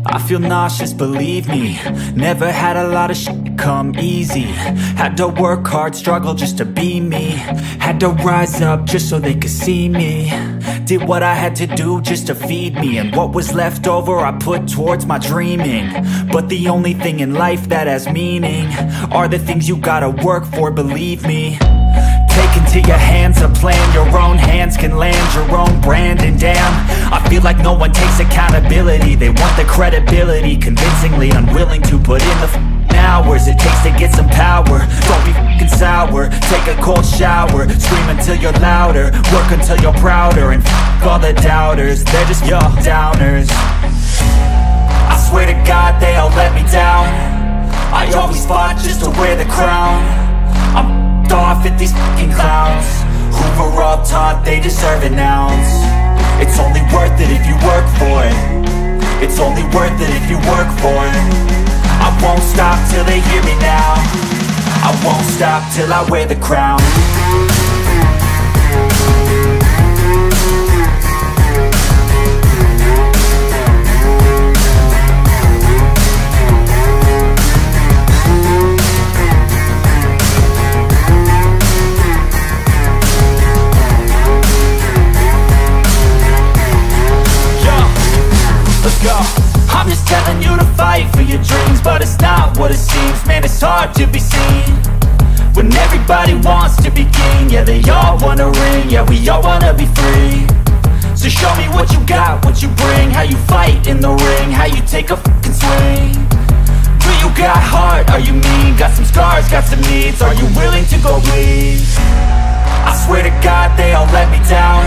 I feel nauseous, believe me. Never had a lot of shit come easy. Had to work hard, struggle just to be me. Had to rise up just so they could see me. Did what I had to do just to feed me. And what was left over I put towards my dreaming. But the only thing in life that has meaning are the things you gotta work for, believe me. Take into your hands a plan. Your own hands can land your own brand. And damn, I feel like no one takes accountability. They want the credibility, convincingly unwilling to put in the hours it takes to get some power. Don't be f***ing sour. Take a cold shower. Scream until you're louder. Work until you're prouder. And f*** all the doubters, they're just your downers. I swear to God they all let me down. I always fought just to wear the crown. I'm off at these fucking clowns who were all taught they deserve an ounce. It's only worth it if you work for it. It's only worth it if you work for it. I won't stop till they hear me now. I won't stop till I wear the crown. I'm just telling you to fight for your dreams, but it's not what it seems. Man, it's hard to be seen when everybody wants to be king. Yeah, they all wanna ring, yeah, we all wanna be free. So show me what you got, what you bring, how you fight in the ring, how you take a fucking swing. Do you got heart, are you mean? Got some scars, got some needs, are you willing to go bleed? I swear to God they all let me down.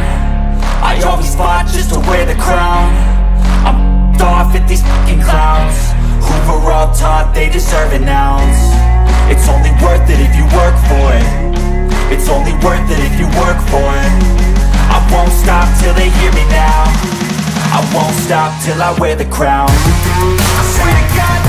I always fought just to wear the crown. I'm off at these fucking clowns who were all taught they deserve an ounce. It's only worth it if you work for it. It's only worth it if you work for it. I won't stop till they hear me now. I won't stop till I wear the crown. I swear to God